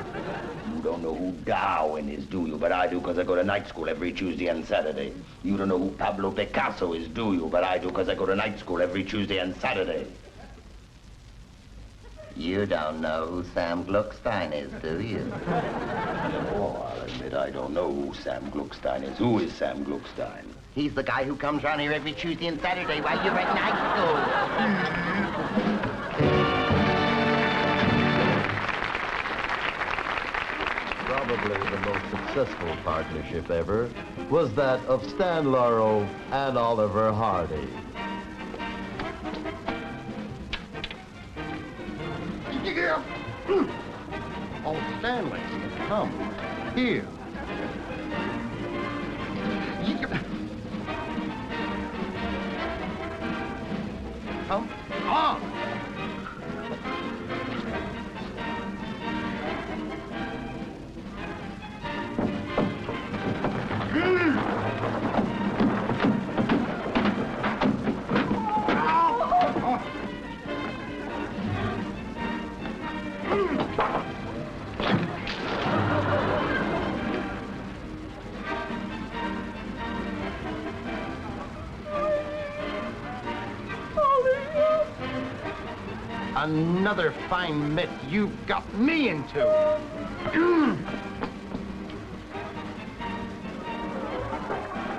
You don't know who Darwin is, do you? But I do, because I go to night school every Tuesday and Saturday. You don't know who Pablo Picasso is, do you? But I do, because I go to night school every Tuesday and Saturday. You don't know who Sam Gluckstein is, do you? Oh, I'll admit I don't know who Sam Gluckstein is. Who is Sam Gluckstein? He's the guy who comes around here every Tuesday and Saturday while you're at night school. Probably the most successful partnership ever was that of Stan Laurel and Oliver Hardy. Oh, Stanley, come. Here. Come on. Another fine mess you've got me into.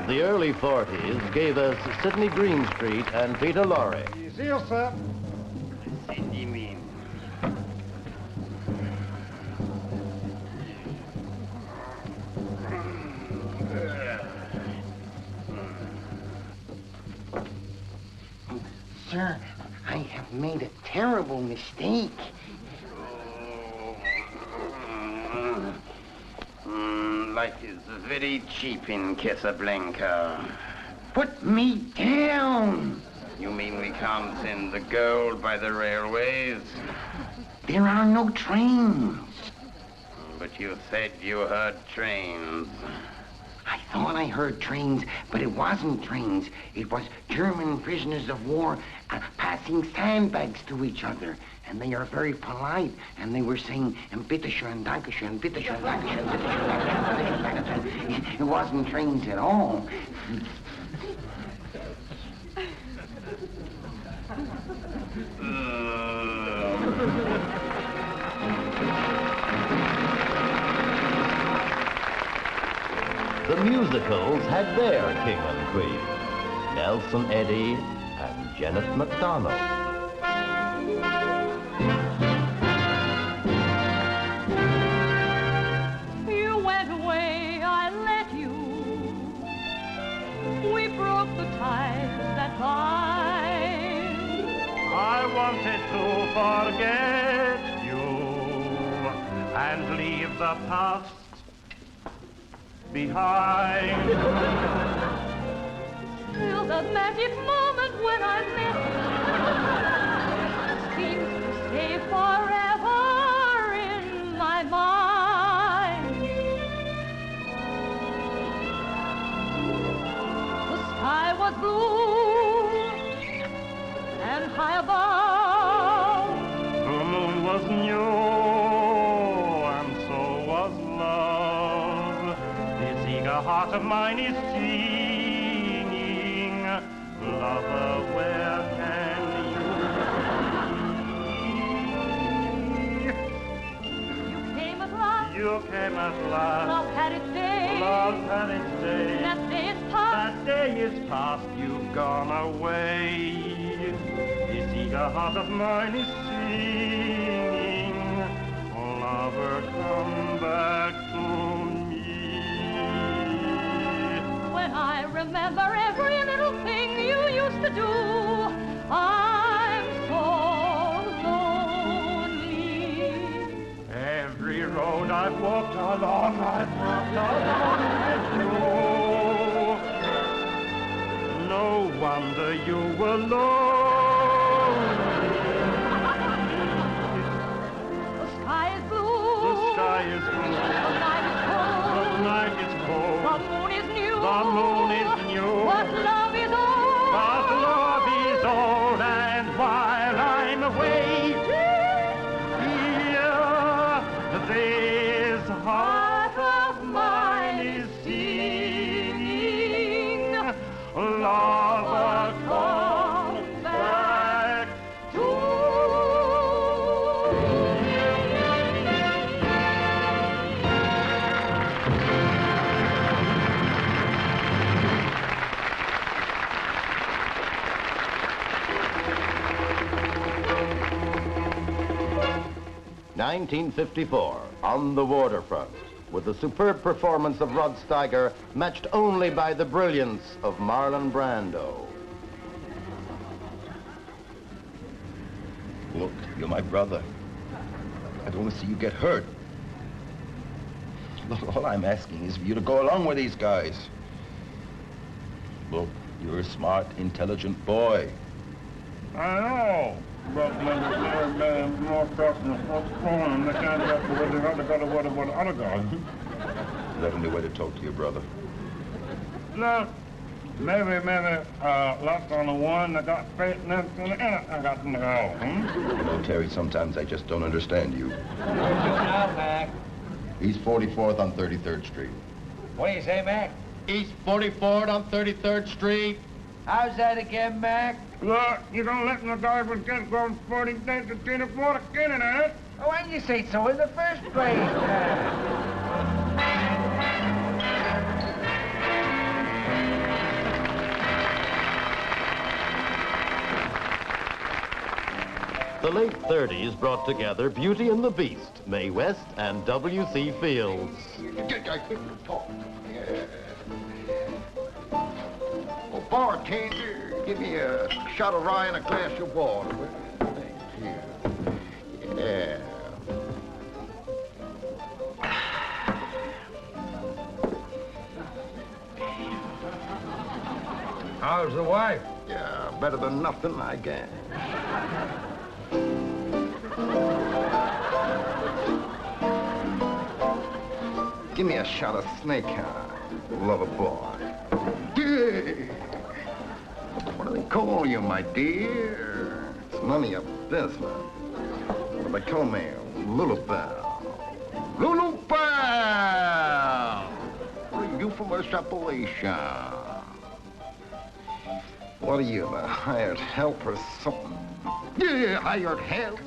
The early 40s gave us Sidney Greenstreet and Peter Lorre. See you, sir. Cindy mean. Sir, I have made a terrible mistake. Life is very cheap in Casablanca. Put me down! You mean we can't send the gold by the railways? There are no trains. But you said you heard trains. I thought I heard trains, but it wasn't trains. It was German prisoners of war passing sandbags to each other. And they are very polite, and they were saying, bitteschön, dankeschön, bitteschön, dankeschön, bitteschön, dankeschön, bitteschön, dankeschön. It wasn't trains at all. The musicals had their king and queen, Nelson Eddy and Janet MacDonald. You went away, I let you. We broke the ties that bind. I wanted to forget you and leave the past behind. Till the magic moment when I met you seems to stay forever in my mind. The sky was blue and high above. The moon was new and so was love. This eager heart of mine is singing, lover, where can you be? You came at last. You came at last. Love had its day. Love had its day. That day is past. That day is past. You've gone away. This eager heart of mine is singing, lover, come back to me. When I remember every little thing you used to do, I'm so lonely. Every road I've walked along, I've walked along with you. No wonder you were lonely. The sky is blue. The sky is blue. The night is cold. The night is cold. The moon is new. The moon is new. But love is old. But love is old, and while I'm away here, this heart of mine is singing, lover, come back to (1954) on the waterfront, with the superb performance of Rod Steiger, matched only by the brilliance of Marlon Brando. Look, you're my brother. I don't want to see you get hurt. Look, all I'm asking is for you to go along with these guys. Look, you're a smart, intelligent boy. I know, but they're more personal. What's going on? They can't get the way they got to what other guys. Is that only way to talk to your brother? No, maybe, left on the one that got straight next to the end. I got to go. You know, Terry, sometimes I just don't understand you. Now, Mac. East 44th on 33rd Street. What do you say, Mac? East 44th on 33rd Street. How's that again, Mac? Look, you don't let the divers get grown sporting days to tin of water cannon, eh? Oh, why didn't you say so in the first place? The late 30s brought together Beauty and the Beast, Mae West and W.C. Fields. Oh, bartender, give me a shot of rye and a glass of water. Thanks, here. How's the wife? Yeah, better than nothing, I guess. Give me a shot of snake eye, lover boy. Yeah. What do they call you, my dear? It's none of your business. What do they call me? Lulabelle. Lulabelle! What are you from West Appalachia? What are you, a hired help or something? Yeah, hired help?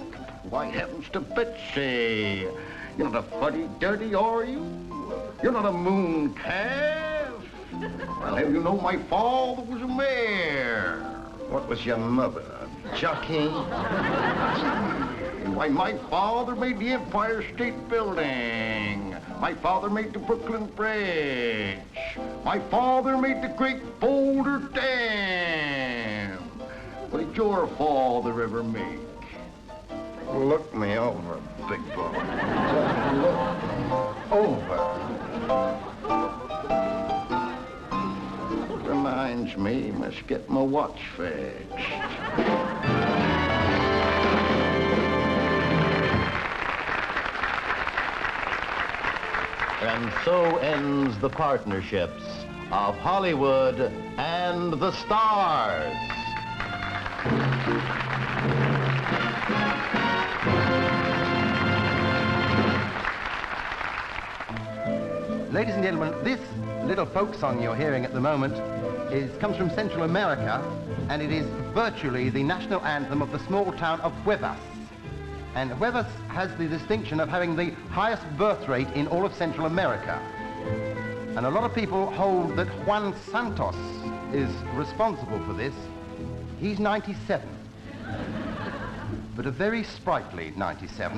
Why heavens to Betsy? You're not a fuddy-duddy, are you? You're not a moon calf? Well, hell, you know my father was a mayor. What was your mother, a jockey? Why, my father made the Empire State Building. My father made the Brooklyn Bridge. My father made the Great Boulder Dam. What did your father ever make? Look me over, big boy. Just look me over. Reminds me, must get my watch fixed. And so ends the partnerships of Hollywood and the stars. Ladies and gentlemen, this little folk song you're hearing at the moment comes from Central America, and it is virtually the national anthem of the small town of Huevas. And Huevas has the distinction of having the highest birth rate in all of Central America. And a lot of people hold that Juan Santos is responsible for this. He's 97, but a very sprightly 97.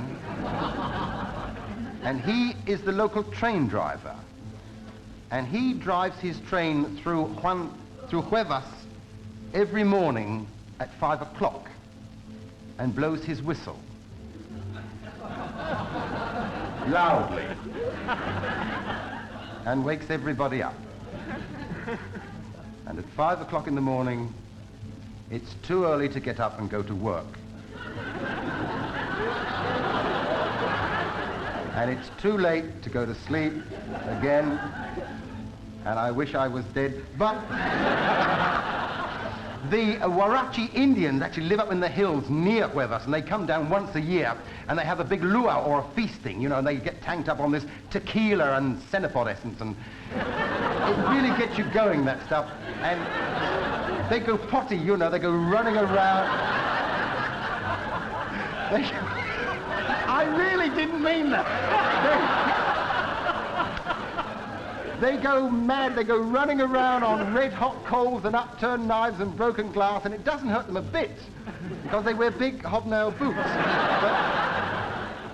And he is the local train driver. And he drives his train through Huevas every morning at 5 o'clock and blows his whistle. Loudly. And wakes everybody up. And at 5 o'clock in the morning, it's too early to get up and go to work. And it's too late to go to sleep again. And I wish I was dead. But the Huarachi Indians actually live up in the hills near Huevas, and they come down once a year, and they have a big luau or a feasting, you know, and they get tanked up on this tequila and cenopod essence, and it really gets you going, that stuff. And they go potty, you know, they go running around. I really didn't mean that. They go mad, they go running around on red-hot coals and upturned knives and broken glass, and it doesn't hurt them a bit, because they wear big hobnail boots. But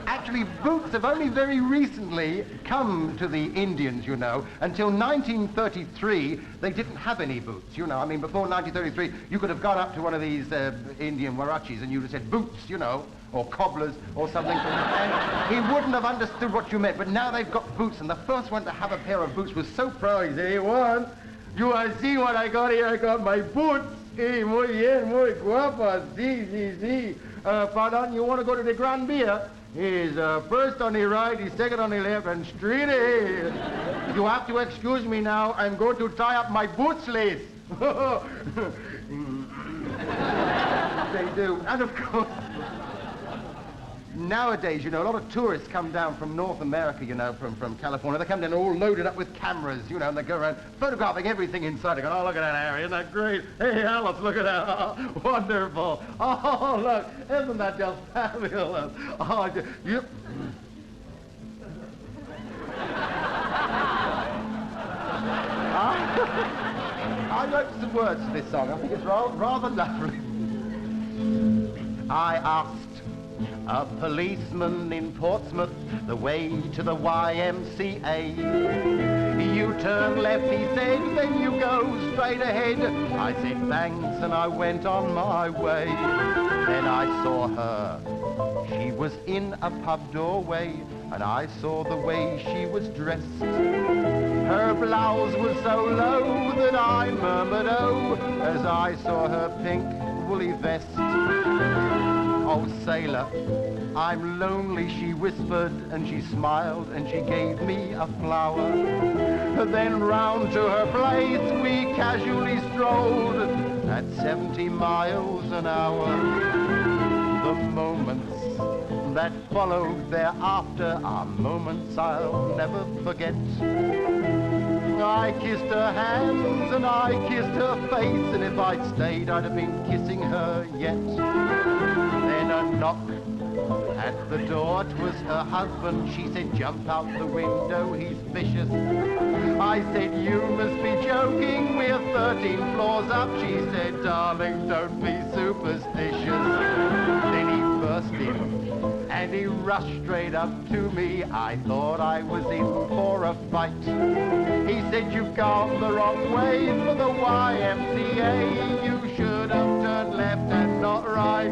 actually, boots have only very recently come to the Indians, you know. Until 1933, they didn't have any boots, you know. I mean, before 1933, you could have gone up to one of these Indian Huarachis and you'd have said, boots, you know, or cobblers or something, and he wouldn't have understood what you meant. But now they've got boots, and the first one to have a pair of boots was so proud. He said, hey, Juan, you see what I got here? I got my boots. Hey, muy bien, muy guapa, sí. Pardon, you want to go to the Grand Beer? He's first on the right, he's second on the left, and straight ahead. You have to excuse me now. I'm going to tie up my boots lace. They do. And of course, nowadays, you know, a lot of tourists come down from North America, you know, from California. They come down all loaded up with cameras, you know, and they go around photographing everything inside. They go, oh, look at that area, isn't that great? Hey, Alice, look at that. Oh, wonderful. Oh, look, isn't that just fabulous? Oh, you... I wrote some words to this song. I think it's rather lovely. I asked a policeman in Portsmouth the way to the YMCA. You turn left, he said, then you go straight ahead. I said thanks and I went on my way. Then I saw her. She was in a pub doorway and I saw the way she was dressed. Her blouse was so low that I murmured, oh, as I saw her pink woolly vest. Oh, sailor, I'm lonely, she whispered, and she smiled, and she gave me a flower. Then round to her place we casually strolled at 70 miles an hour. The moments that followed thereafter are moments I'll never forget. I kissed her hands and I kissed her face, and if I'd stayed I'd have been kissing her yet. Then a knock at the door, 'twas her husband. She said, jump out the window, he's vicious. I said, you must be joking, we're 13 floors up. She said, darling, don't be superstitious. Then he burst in and he rushed straight up to me. I thought I was in for a fight. He said, you've gone the wrong way for the YMCA. You should have turned left and not right.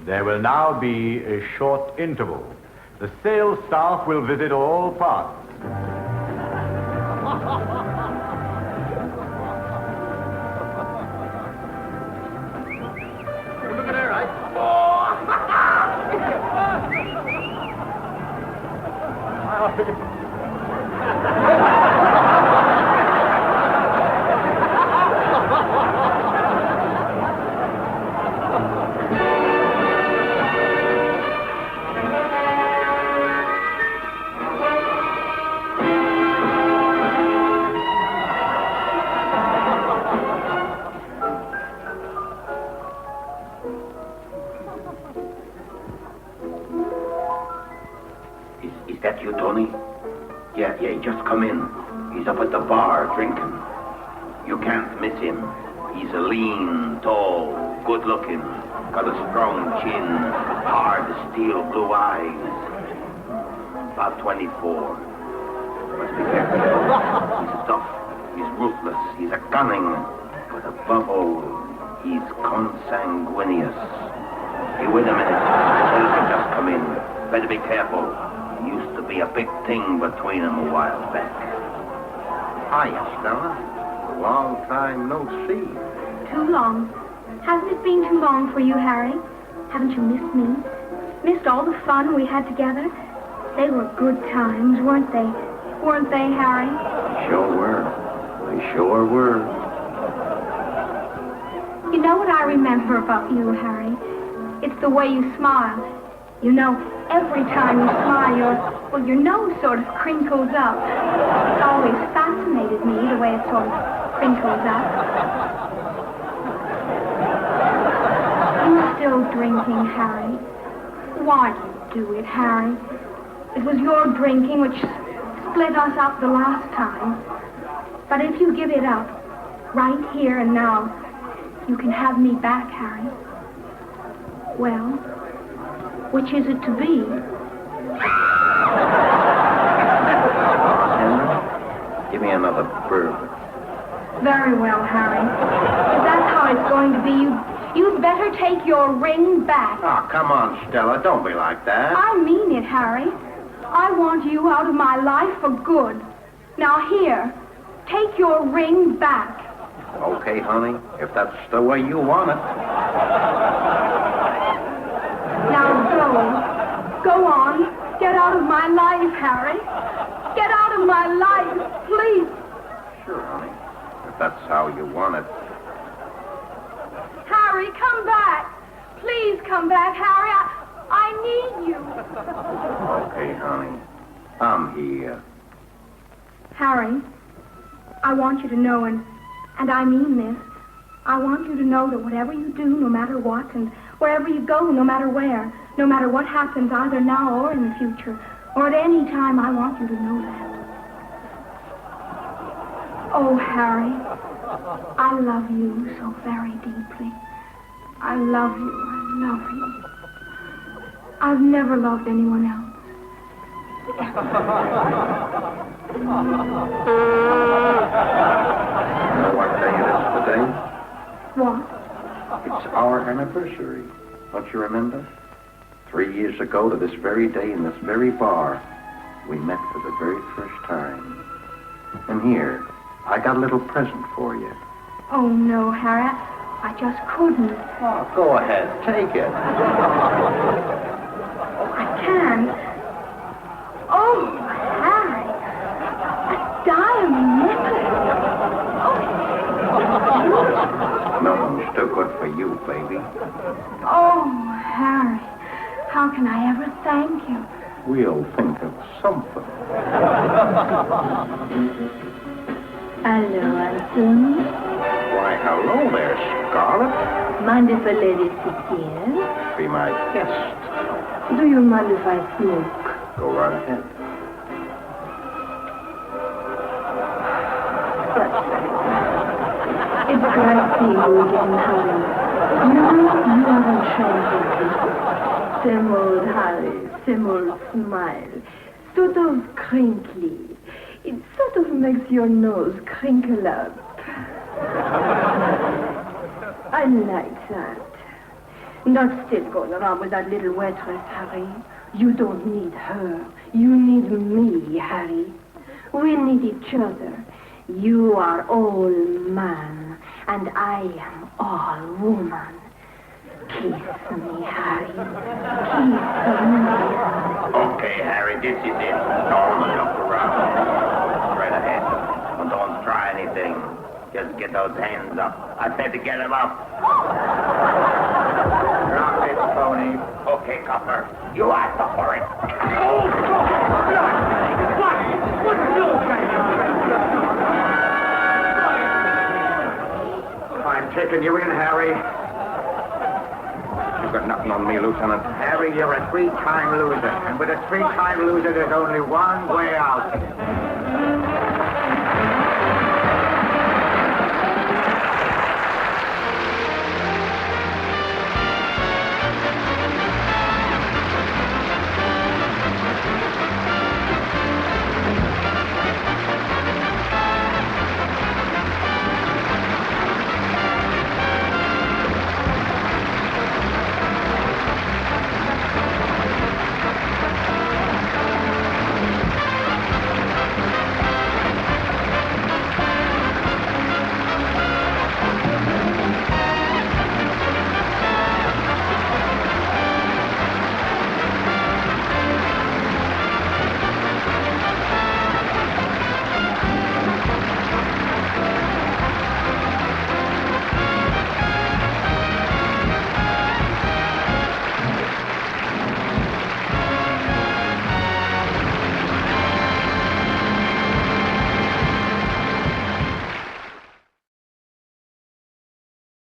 There will now be a short interval. The sales staff will visit all parts. Look at her, right? Is that you, Tony? Yeah, just come in. He's up at the bar drinking. You can't miss him. He's a lean, tall, good-looking, got a strong chin, hard steel blue eyes. About 24. Must be careful. He's tough. He's ruthless. He's a cunning. But above all, he's consanguineous. Hey, wait a minute. Tell him to just come in. Better be careful. Used to be a big thing between them a while back. Hiya, Stella. Long time no see. Too long. Hasn't it been too long for you, Harry? Haven't you missed me? Missed all the fun we had together? They were good times, weren't they? Weren't they, Harry? Sure were. They sure were. You know what I remember about you, Harry? It's the way you smile. You know, every time you smile, your nose sort of crinkles up. It's always fascinated me, the way it sort of crinkles up. You're still drinking, Harry. Why do you do it, Harry? It was your drinking which split us up the last time. But if you give it up, right here and now, you can have me back, Harry. Well, which is it to be? Give me another bourbon. Very well, Harry. If that's how it's going to be, you'd better take your ring back. Oh, come on, Stella. Don't be like that. I mean it, Harry. I want you out of my life for good. Now here, Take your ring back. Okay, honey, if that's the way you want it. Now go. Go on. Get out of my life, Harry. Get out of my life, please. Sure, honey, if that's how you want it. Harry, come back. Please come back, Harry. I need you. Okay, honey, I'm here. Harry, I want you to know, and I mean this, I want you to know that whatever you do, no matter what, and wherever you go, no matter where, no matter what happens, either now or in the future, or at any time, I want you to know that. Oh, Harry, I love you so very deeply. I love you. I love you. I've never loved anyone else. You know what day it is today? What? It's our anniversary. Don't you remember? 3 years ago to this very day in this very bar, we met for the very first time. And here, I got a little present for you. Oh, no, Harry. I just couldn't. Oh, go ahead. Take it. I can't. Oh, Harry. A diamond necklace. No, it's too good for you, baby. Oh, Harry. How can I ever thank you? We'll think of something. Hello, Anson. Why, hello there, Scarlett. Mind if a lady sits here? Be my guest. Do you mind if I smoke? Go right ahead. It's great seeing you again, Harry. You haven't changed. Same old Harry, same old smile. Sort of crinkly. It sort of makes your nose crinkle up. I like that. Not still going around with that little waitress, Harry. You don't need her. You need me, Harry. We need each other. You are all man, and I am all woman. Kiss me, Harry. Kiss me. Okay, Harry, this is it. Don't look around. Straight ahead. And don't try anything. Just get those hands up. I said to get them up. Drop it, Tony. Okay, Copper. You asked for it. I'm taking you in, Harry. You've got nothing on me, Lieutenant. Harry, you're a three-time loser. And with a three-time loser, there's only one way out.